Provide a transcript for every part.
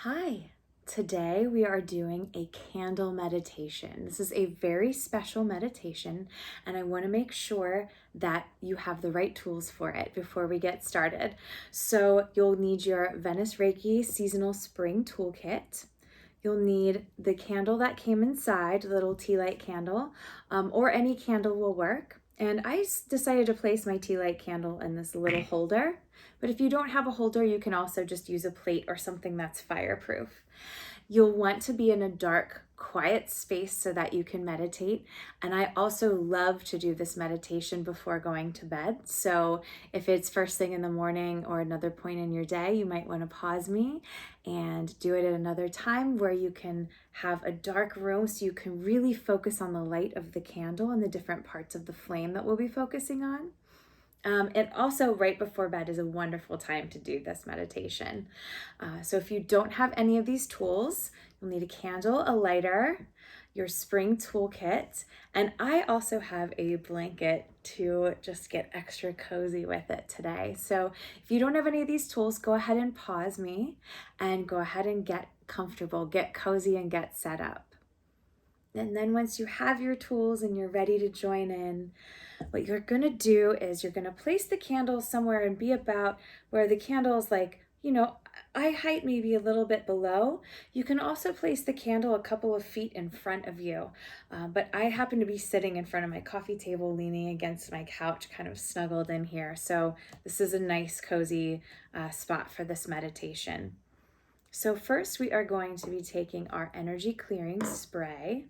Hi, today we are doing a candle meditation. This is a very special meditation, and I want to make sure that you have the right tools for it before we get started. So, you'll need your Venice Reiki Seasonal Spring Toolkit. You'll need the candle that came inside, the little tea light candle, or any candle will work. And I decided to place my tea light candle in this little holder. But if you don't have a holder, you can also just use a plate or something that's fireproof. You'll want to be in a dark, quiet space so that you can meditate. And I also love to do this meditation before going to bed. So if it's first thing in the morning or another point in your day, you might want to pause me and do it at another time where you can have a dark room so you can really focus on the light of the candle and the different parts of the flame that we'll be focusing on. And also, right before bed is a wonderful time to do this meditation. So, if you don't have any of these tools, you'll need a candle, a lighter, your spring toolkit, and I also have a blanket to just get extra cozy with it today. So, if you don't have any of these tools, go ahead and pause me and go ahead and get comfortable, get cozy, and get set up. And then once you have your tools and you're ready to join in, what you're going to do is you're going to place the candle somewhere and be about where the candle is eye height, maybe a little bit below. You can also place the candle a couple of feet in front of you. But I happen to be sitting in front of my coffee table, leaning against my couch, kind of snuggled in here. So this is a nice, cozy spot for this meditation. So first we are going to be taking our energy clearing spray.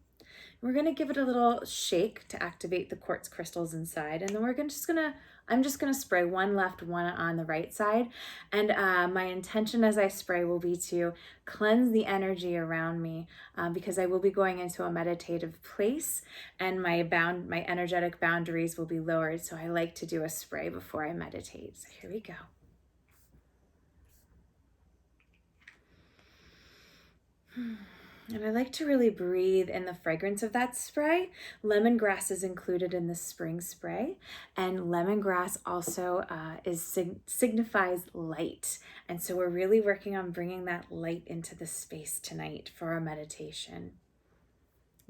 We're going to give it a little shake to activate the quartz crystals inside. And then I'm just going to spray one left, one on the right side. And my intention as I spray will be to cleanse the energy around me because I will be going into a meditative place and my energetic boundaries will be lowered. So I like to do a spray before I meditate. So here we go. And I like to really breathe in the fragrance of that spray. Lemongrass is included in the spring spray, and lemongrass also signifies light. And so we're really working on bringing that light into the space tonight for our meditation.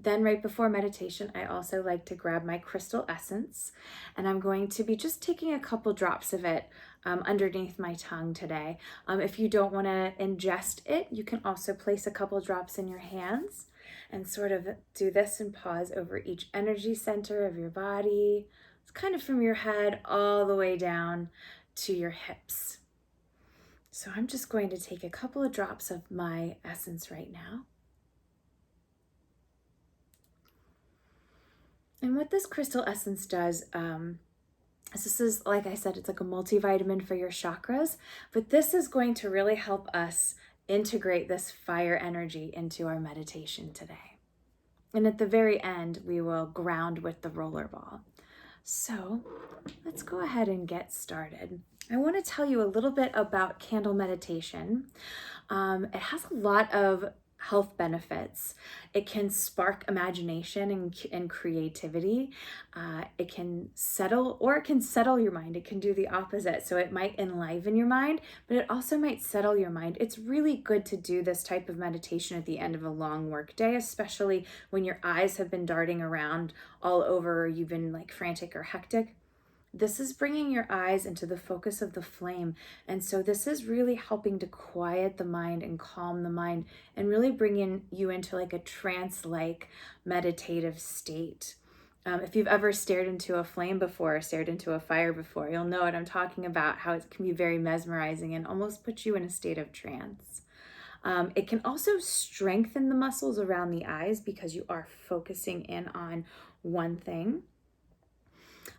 Then right before meditation, I also like to grab my crystal essence, and I'm going to be just taking a couple drops of it underneath my tongue today. If you don't want to ingest it, you can also place a couple drops in your hands and sort of do this and pause over each energy center of your body. It's kind of from your head all the way down to your hips. So I'm just going to take a couple of drops of my essence right now. And what this crystal essence does, this is, like I said, it's like a multivitamin for your chakras, but this is going to really help us integrate this fire energy into our meditation today. And at the very end, we will ground with the rollerball. So let's go ahead and get started. I want to tell you a little bit about candle meditation. It has a lot of health benefits. It can spark imagination and creativity. It can settle your mind. It can do the opposite. So it might enliven your mind, but it also might settle your mind. It's really good to do this type of meditation at the end of a long work day, especially when your eyes have been darting around all over, or you've been like frantic or hectic. This is bringing your eyes into the focus of the flame. And so this is really helping to quiet the mind and calm the mind and really bringing you into like a trance-like meditative state. If you've ever stared into a flame before, or stared into a fire before, you'll know what I'm talking about, how it can be very mesmerizing and almost put you in a state of trance. It can also strengthen the muscles around the eyes because you are focusing in on one thing.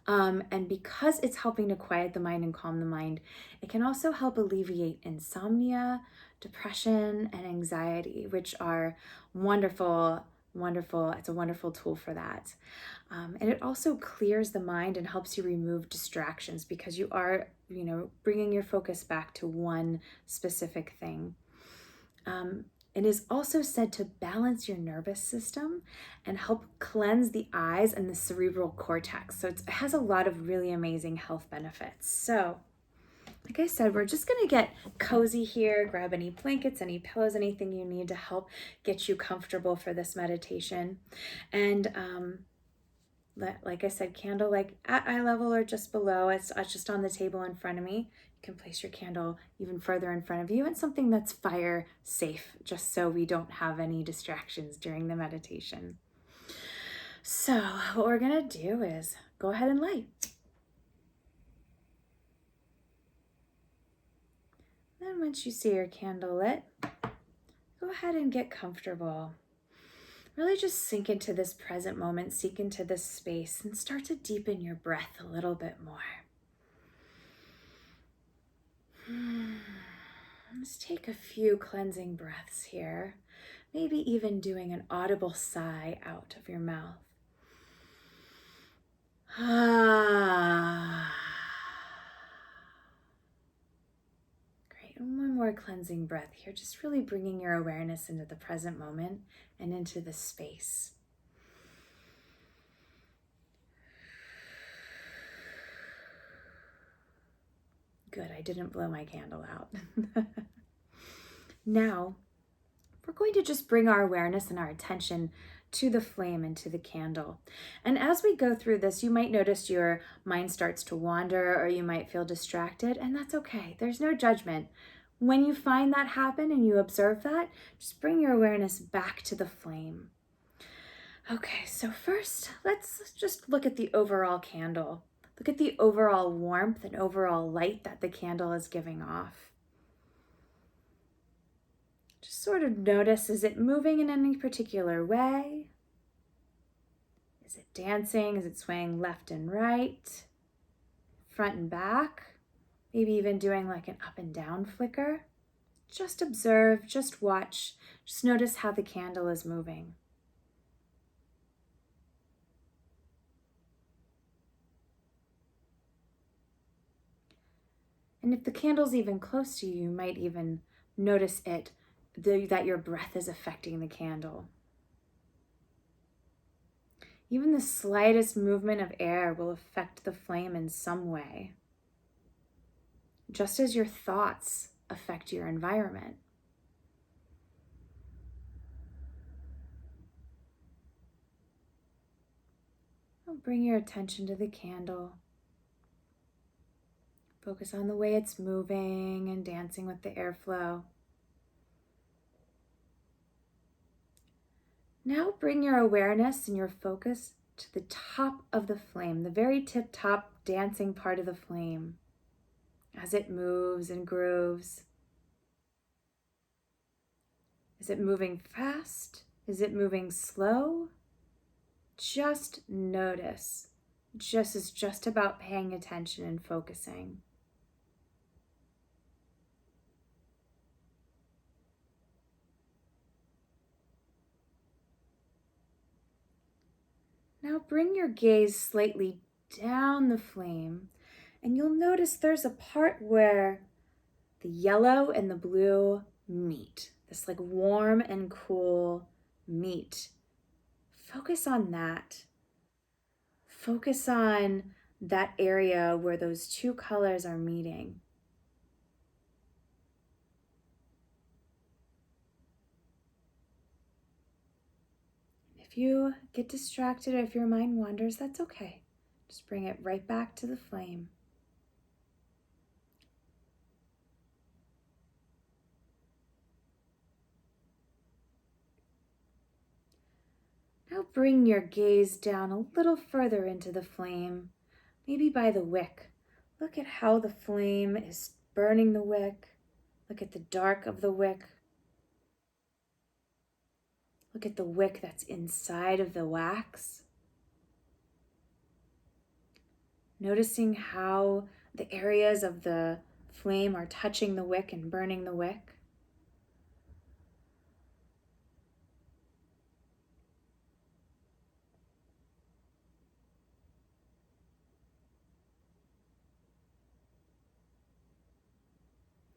And because it's helping to quiet the mind and calm the mind, it can also help alleviate insomnia, depression, and anxiety, which are wonderful. It's a wonderful tool for that. And it also clears the mind and helps you remove distractions because you are, bringing your focus back to one specific thing. It is also said to balance your nervous system and help cleanse the eyes and the cerebral cortex. So it has a lot of really amazing health benefits. So Like I said, we're just gonna get cozy here. Grab any blankets, any pillows, anything you need to help get you comfortable for this meditation. And like I said, candle like at eye level or just below. It's just on the table in front of me. You can place your candle even further in front of you, and something that's fire safe, just so we don't have any distractions during the meditation. So what we're gonna do is go ahead and light. Then once you see your candle lit, go ahead and get comfortable. Really just sink into this present moment, sink into this space, and start to deepen your breath a little bit more. Let's take a few cleansing breaths here, maybe even doing an audible sigh out of your mouth. Great, and one more cleansing breath here, just really bringing your awareness into the present moment and into the space. Good, I didn't blow my candle out. Now, we're going to just bring our awareness and our attention to the flame and to the candle. And as we go through this, you might notice your mind starts to wander, or you might feel distracted, and that's okay. There's no judgment. When you find that happen and you observe that, just bring your awareness back to the flame. Okay, so first, let's just look at the overall candle. Look at the overall warmth and overall light that the candle is giving off. Just sort of notice, is it moving in any particular way? Is it dancing? Is it swaying left and right? Front and back? Maybe even doing like an up and down flicker? Just observe, just watch, just notice how the candle is moving. And if the candle's even close to you, you might even notice that your breath is affecting the candle. Even the slightest movement of air will affect the flame in some way, just as your thoughts affect your environment. Bring your attention to the candle. Focus on the way it's moving and dancing with the airflow. Now bring your awareness and your focus to the top of the flame, the very tip-top dancing part of the flame, as it moves and grooves. Is it moving fast? Is it moving slow? Just notice. It's just about paying attention and focusing. Now bring your gaze slightly down the flame, and you'll notice there's a part where the yellow and the blue meet. This like warm and cool meet. Focus on that. Focus on that area where those two colors are meeting. If you get distracted or if your mind wanders, that's okay. Just bring it right back to the flame. Now bring your gaze down a little further into the flame, maybe by the wick. Look at how the flame is burning the wick. Look at the dark of the wick. Look at the wick that's inside of the wax. Noticing how the areas of the flame are touching the wick and burning the wick.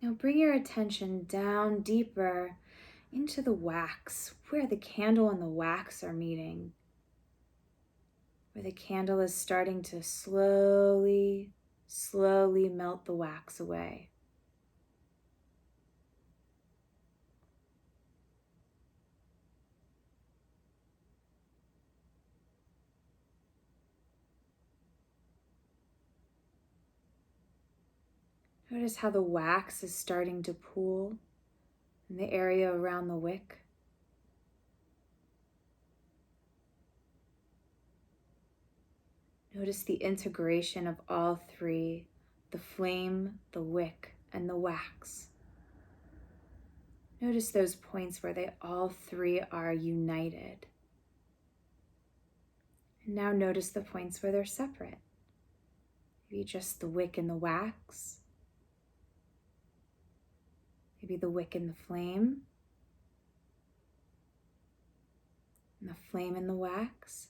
Now bring your attention down deeper into the wax, where the candle and the wax are meeting, where the candle is starting to slowly slowly melt the wax away. Notice how the wax is starting to pool in the area around the wick. Notice the integration of all three, the flame, the wick, and the wax. Notice those points where they all three are united. And now notice the points where they're separate. Maybe just the wick and the wax. Maybe the wick and the flame. And the flame and the wax.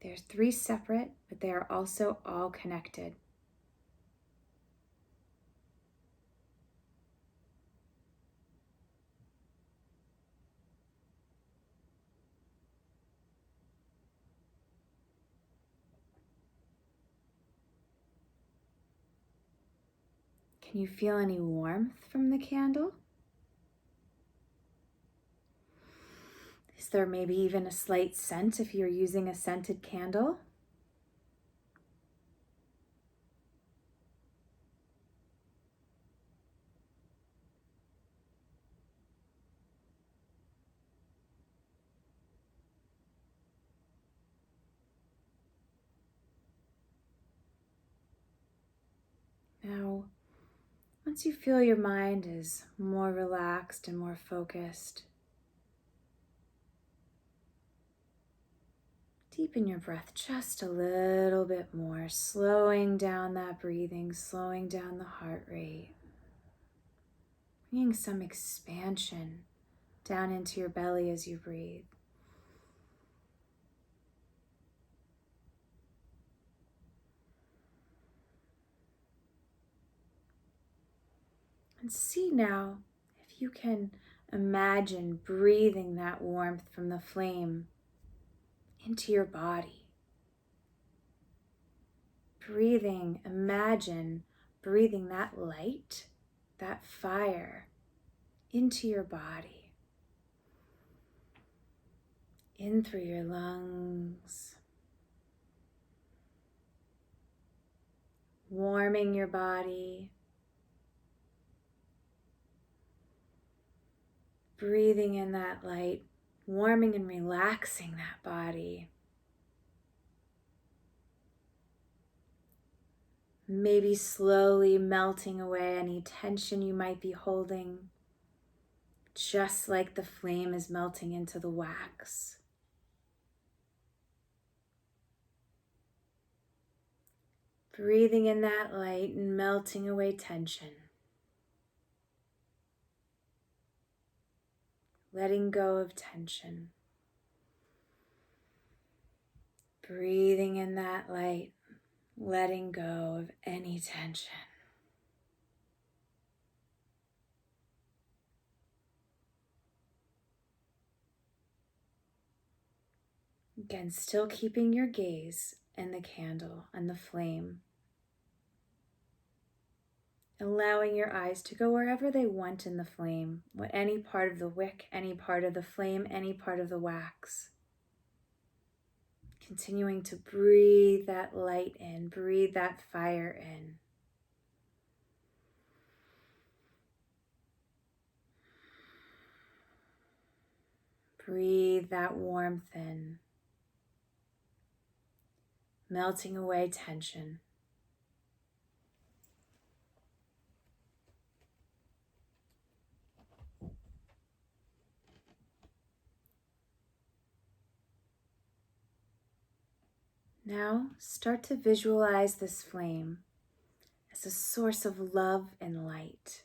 They're three separate, but they are also all connected. Can you feel any warmth from the candle? Is there maybe even a slight scent if you're using a scented candle? Now, once you feel your mind is more relaxed and more focused, deepen your breath just a little bit more, slowing down that breathing, slowing down the heart rate, bringing some expansion down into your belly as you breathe. And see now if you can imagine breathing that warmth from the flame into your body. Imagine breathing that light, that fire into your body. In through your lungs, warming your body. Breathing in that light, warming and relaxing that body. Maybe slowly melting away any tension you might be holding, just like the flame is melting into the wax. Breathing in that light and melting away tension. Letting go of tension. Breathing in that light, letting go of any tension. Again, still keeping your gaze in the candle and the flame. Allowing your eyes to go wherever they want in the flame, any part of the wick, any part of the flame, any part of the wax. Continuing to breathe that light in, breathe that fire in. Breathe that warmth in, melting away tension. Now start to visualize this flame as a source of love and light.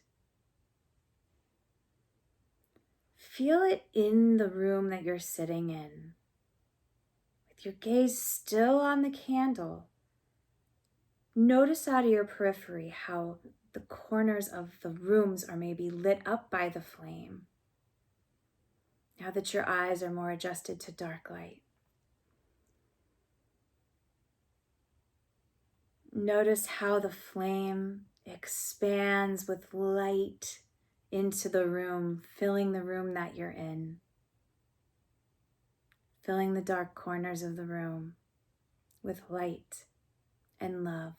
Feel it in the room that you're sitting in. With your gaze still on the candle, notice out of your periphery how the corners of the rooms are maybe lit up by the flame. now that your eyes are more adjusted to dark light. Notice how the flame expands with light into the room, filling the room that you're in, filling the dark corners of the room with light and love.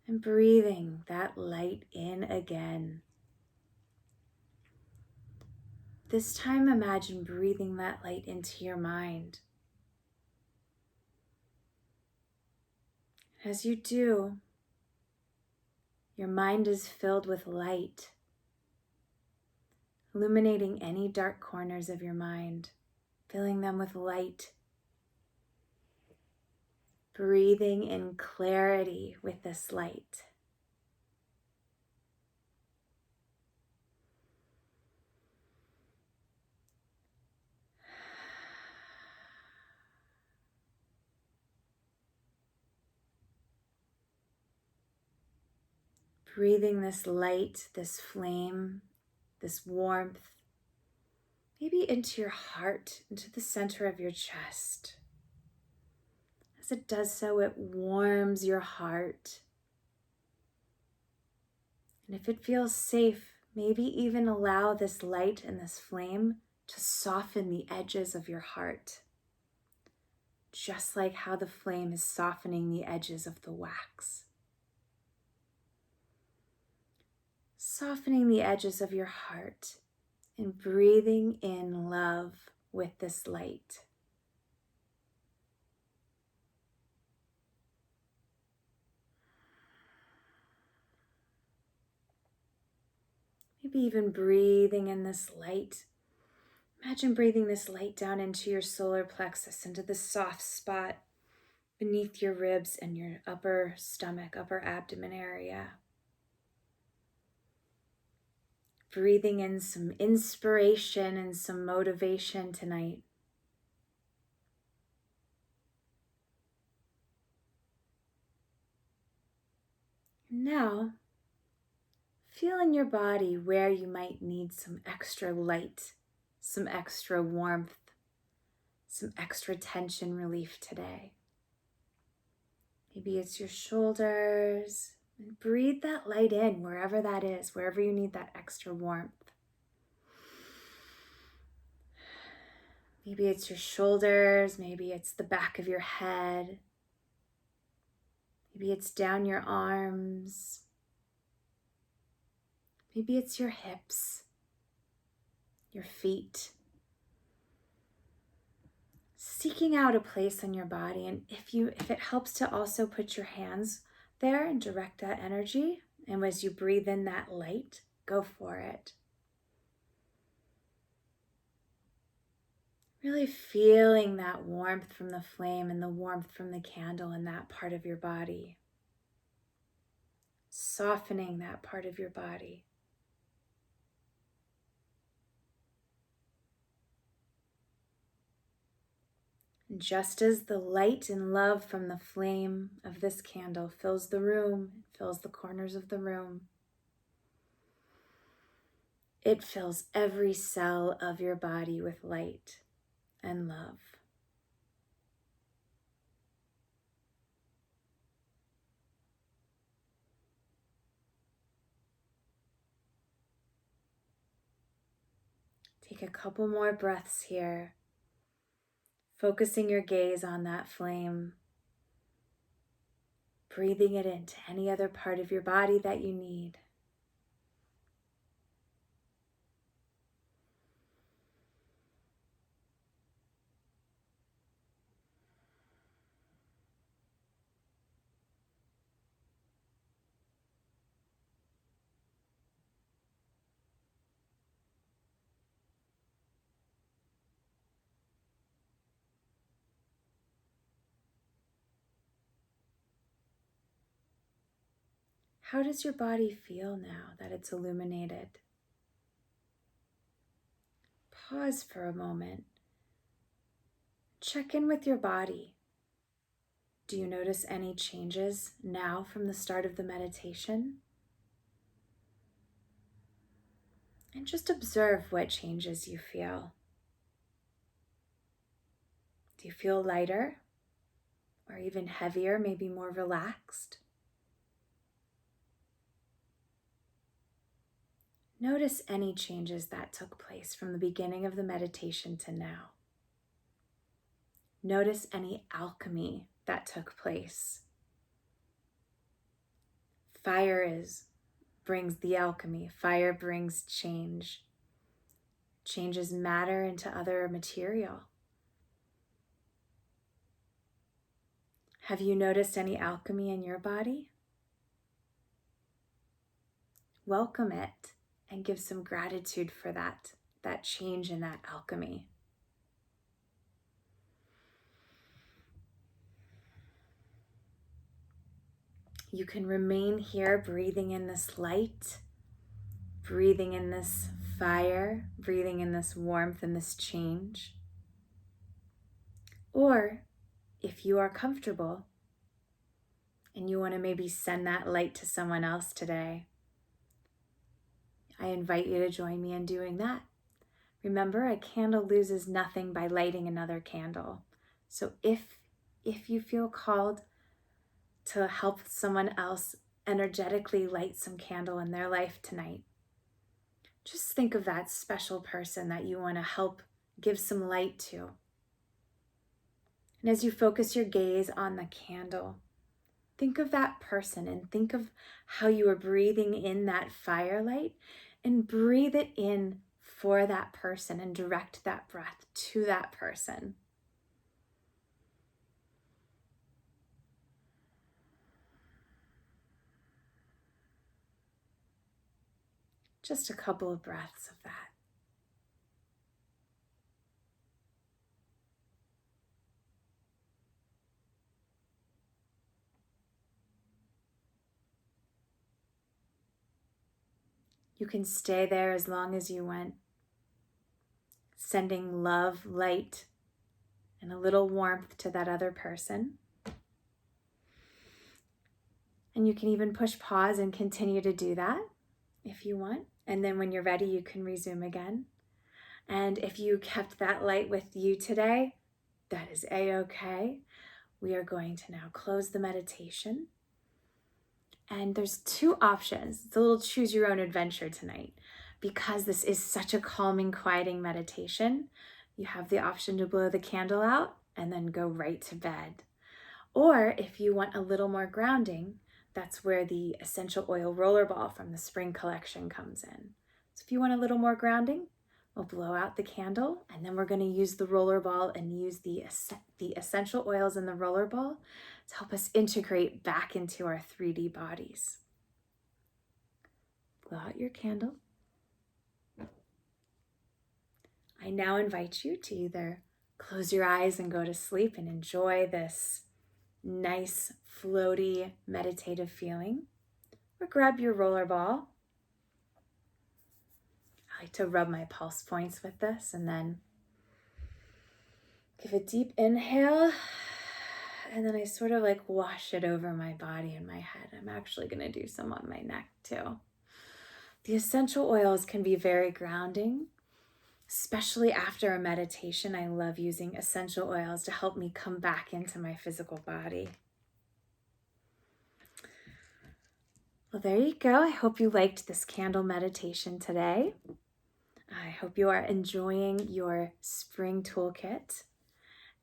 And breathing that light in again. This time, imagine breathing that light into your mind. As you do, your mind is filled with light, illuminating any dark corners of your mind, filling them with light. Breathing in clarity with this light. Breathing this light, this flame, this warmth, maybe into your heart, into the center of your chest. As it does so, it warms your heart. And if it feels safe, maybe even allow this light and this flame to soften the edges of your heart, just like how the flame is softening the edges of the wax. Softening the edges of your heart and breathing in love with this light. Maybe even breathing in this light. Imagine breathing this light down into your solar plexus, into the soft spot beneath your ribs and your upper stomach, upper abdomen area. Breathing in some inspiration and some motivation tonight. Now, feel in your body where you might need some extra light, some extra warmth, some extra tension relief today. Maybe it's your shoulders. And breathe that light in wherever that is, wherever you need that extra warmth. Maybe it's your shoulders, maybe it's the back of your head. Maybe it's down your arms. Maybe it's your hips, your feet. Seeking out a place in your body, and if it helps to also put your hands there and direct that energy, and as you breathe in that light, go for it. Really feeling that warmth from the flame and the warmth from the candle in that part of your body. Softening that part of your body. And just as the light and love from the flame of this candle fills the room, fills the corners of the room, it fills every cell of your body with light and love. Take a couple more breaths here, focusing your gaze on that flame, breathing it into any other part of your body that you need. How does your body feel now that it's illuminated? Pause for a moment. Check in with your body. Do you notice any changes now from the start of the meditation? And just observe what changes you feel. Do you feel lighter or even heavier, maybe more relaxed? Notice any changes that took place from the beginning of the meditation to now. Notice any alchemy that took place. Fire brings the alchemy. Fire brings change. Changes matter into other material. Have you noticed any alchemy in your body? Welcome it and give some gratitude for that change in that alchemy. You can remain here breathing in this light, breathing in this fire, breathing in this warmth and this change. Or if you are comfortable and you want to maybe send that light to someone else today, I invite you to join me in doing that. Remember, a candle loses nothing by lighting another candle. So if you feel called to help someone else energetically light some candle in their life tonight, just think of that special person that you want to help give some light to. And as you focus your gaze on the candle, think of that person and think of how you are breathing in that firelight, and breathe it in for that person and direct that breath to that person. Just a couple of breaths of that. You can stay there as long as you want, sending love, light, and a little warmth to that other person. And you can even push pause and continue to do that if you want. And then when you're ready, you can resume again. And if you kept that light with you today, that is a-okay. We are going to now close the meditation. And there's two options. It's a little choose your own adventure tonight. Because this is such a calming, quieting meditation, you have the option to blow the candle out and then go right to bed. Or if you want a little more grounding, that's where the essential oil rollerball from the spring collection comes in. So if you want a little more grounding, we'll blow out the candle, and then we're going to use the rollerball and use the essential oils in the rollerball to help us integrate back into our 3D bodies. Blow out your candle. I now invite you to either close your eyes and go to sleep and enjoy this nice, floaty, meditative feeling, or grab your rollerball. I like to rub my pulse points with this and then give a deep inhale, and then I sort of like wash it over my body and my head. I'm actually going to do some on my neck too. The essential oils can be very grounding, especially after a meditation. I love using essential oils to help me come back into my physical body. Well, there you go. I hope you liked this candle meditation today. I hope you are enjoying your Spring Toolkit.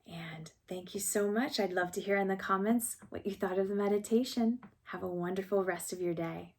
And thank you so much. I'd love to hear in the comments what you thought of the meditation. Have a wonderful rest of your day.